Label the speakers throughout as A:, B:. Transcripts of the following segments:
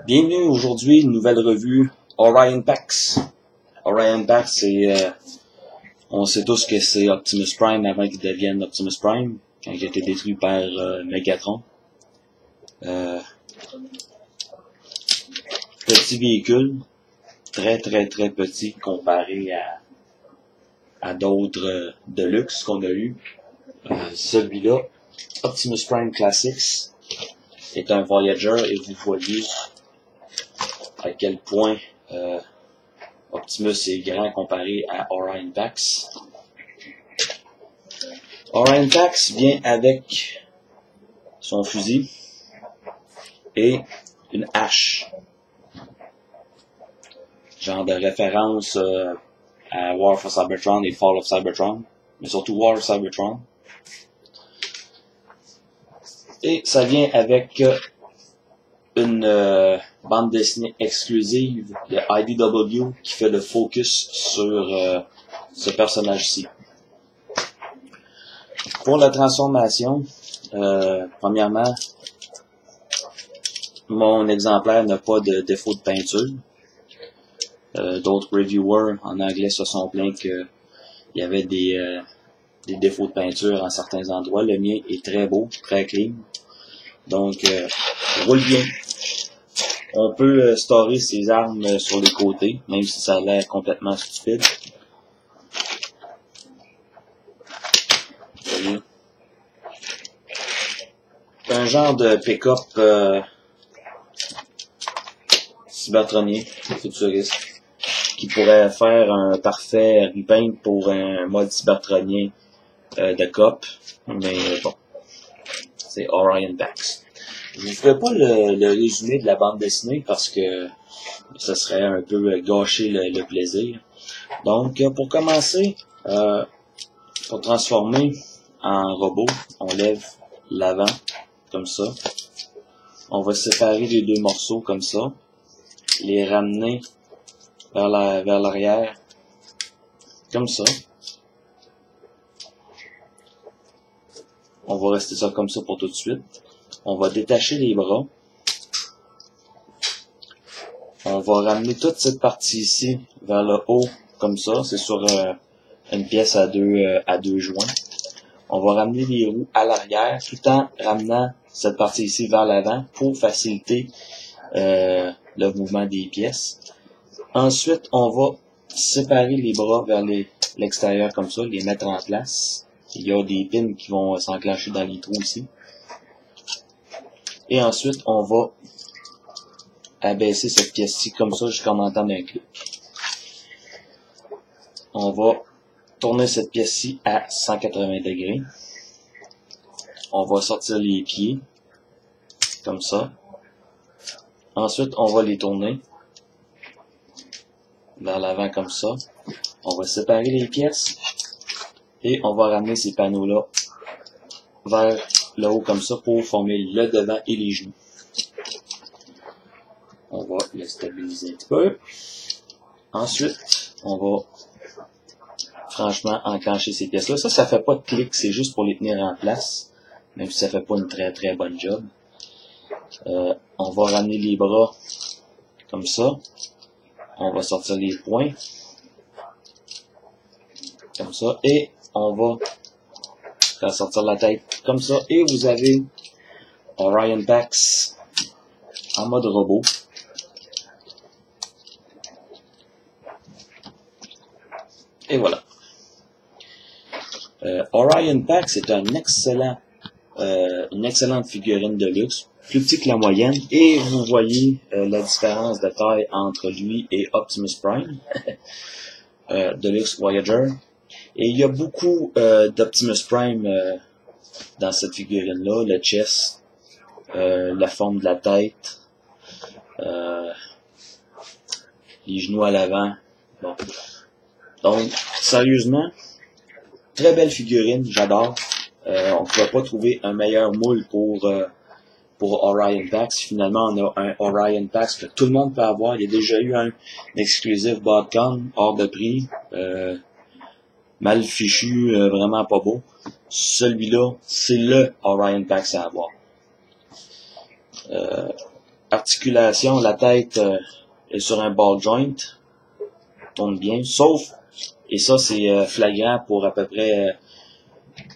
A: Bienvenue aujourd'hui, une nouvelle revue Orion Pax. Orion Pax, c'est, on sait tous que c'est Optimus Prime avant qu'il devienne Optimus Prime, quand il a été détruit par Megatron. Petit véhicule, très petit comparé à d'autres de luxe qu'on a eu. Celui-là, Optimus Prime Classics, est un Voyager et vous voyez à quel point Optimus est grand comparé à Orion Pax. Orion Pax vient avec son fusil et une hache. Genre de référence à War for Cybertron et Fall of Cybertron, mais surtout War of Cybertron. Et ça vient avec une bande dessinée exclusive de IDW qui fait le focus sur ce personnage-ci. Pour la transformation, premièrement, mon exemplaire n'a pas de défaut de peinture. D'autres reviewers en anglais se sont plaints qu'il y avait des défauts de peinture en certains endroits. Le mien est très beau, très clean. Donc, roule bien. On peut storer ses armes sur les côtés, même si ça a l'air complètement stupide. Voyez. Un genre de pick-up cybertronien, futuriste, qui pourrait faire un parfait repaint pour un mode cybertronien de cop, mais bon, c'est Orion Pax. Je ne ferai pas le résumé de la bande dessinée parce que ça serait un peu gâcher le plaisir. Donc, pour commencer, pour transformer en robot, on lève l'avant, comme ça. On va séparer les deux morceaux comme ça, les ramener vers l'arrière, comme ça. On va rester ça comme ça pour tout de suite. On va détacher les bras. On va ramener toute cette partie ici vers le haut, comme ça. C'est sur une pièce à deux joints. On va ramener les roues à l'arrière, tout en ramenant cette partie ici vers l'avant pour faciliter le mouvement des pièces. Ensuite, on va séparer les bras vers l'extérieur comme ça, les mettre en place. Il y a des pins qui vont s'enclencher dans les trous ici. Et ensuite, on va abaisser cette pièce-ci comme ça jusqu'en entendre un clic. On va tourner cette pièce-ci à 180 degrés. On va sortir les pieds, comme ça. Ensuite, on va les tourner vers l'avant comme ça. On va séparer les pièces et on va ramener ces panneaux-là vers le haut comme ça pour former le devant et les genoux. On va le stabiliser un petit peu. Ensuite, on va franchement enclencher ces pièces-là. Ça fait pas de clic, c'est juste pour les tenir en place, même si ça fait pas une très bonne job. On va ramener les bras comme ça. On va sortir les poings comme ça et on va faire sortir la tête comme ça et vous avez Orion Pax en mode robot. Et voilà. Orion Pax est une excellente figurine de luxe, plus petit que la moyenne, et vous voyez la différence de taille entre lui et Optimus Prime, Deluxe Voyager. Et il y a beaucoup d'Optimus Prime dans cette figurine-là, le chest, la forme de la tête, les genoux à l'avant. Bon. Donc, sérieusement, très belle figurine, j'adore. On ne pourrait pas trouver un meilleur moule pour Orion Pax. Finalement, on a un Orion Pax que tout le monde peut avoir. Il y a déjà eu un exclusif Botcon, hors de prix, mal fichu, vraiment pas beau. Celui-là, c'est le Orion Pax à avoir. articulation, la tête est sur un ball joint, tourne bien, sauf, et ça c'est flagrant pour à peu près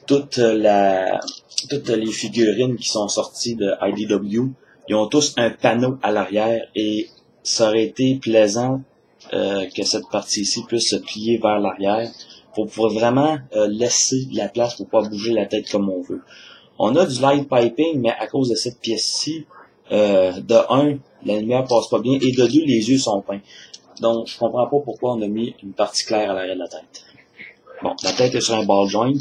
A: toutes les figurines qui sont sorties de IDW, ils ont tous un panneau à l'arrière et ça aurait été plaisant que cette partie-ci puisse se plier vers l'arrière pour pouvoir vraiment laisser de la place pour pas bouger la tête comme on veut. On a du light piping, mais à cause de cette pièce-ci, de 1, la lumière passe pas bien, et de 2, les yeux sont peints. Donc, je comprends pas pourquoi on a mis une partie claire à l'arrière de la tête. Bon, la tête est sur un ball joint.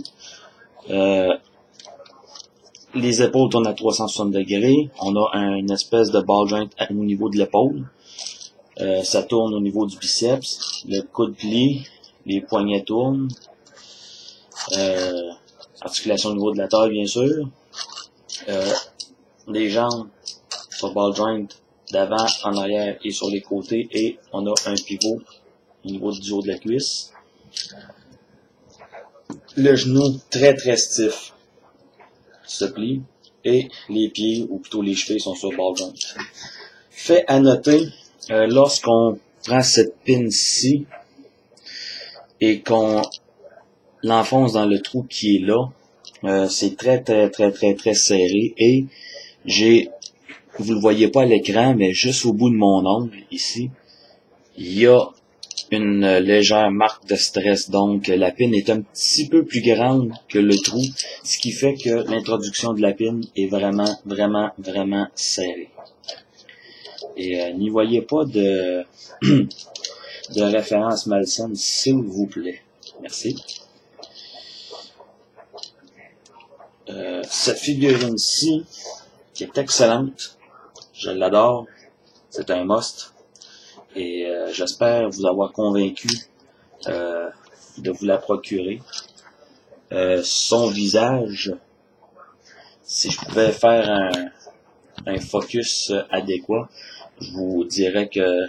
A: Les épaules tournent à 360 degrés. On a une espèce de ball joint au niveau de l'épaule. Ça tourne au niveau du biceps. Le coude plie. Les poignets tournent. Articulation au niveau de la taille, bien sûr. Les jambes sur ball joint d'avant, en arrière et sur les côtés. Et on a un pivot au niveau du haut de la cuisse. Le genou très très stiff se plie et les pieds, ou plutôt les chevilles, sont sur ball joint. Fait à noter, lorsqu'on prend cette pin-ci et qu'on l'enfonce dans le trou qui est là, c'est très très très très très serré et vous le voyez pas à l'écran, mais juste au bout de mon ongle ici, il y a une légère marque de stress. Donc la pin est un petit peu plus grande que le trou, ce qui fait que l'introduction de la pin est vraiment vraiment vraiment serrée. Et n'y voyez pas de de référence malsaine, s'il vous plaît. Merci. Cette figurine-ci, qui est excellente, je l'adore, c'est un must, et j'espère vous avoir convaincu de vous la procurer. Son visage, si je pouvais faire un focus adéquat, je vous dirais que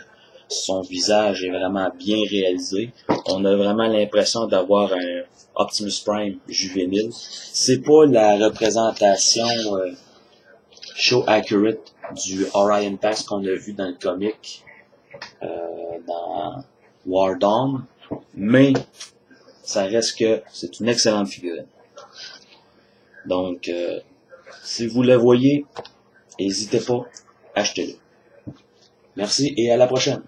A: son visage est vraiment bien réalisé. On a vraiment l'impression d'avoir un Optimus Prime juvénile. C'est pas la représentation show accurate du Orion Pax qu'on a vu dans le comic dans War Dawn, mais ça reste que c'est une excellente figurine. Donc, si vous le voyez, n'hésitez pas, achetez-le. Merci et à la prochaine.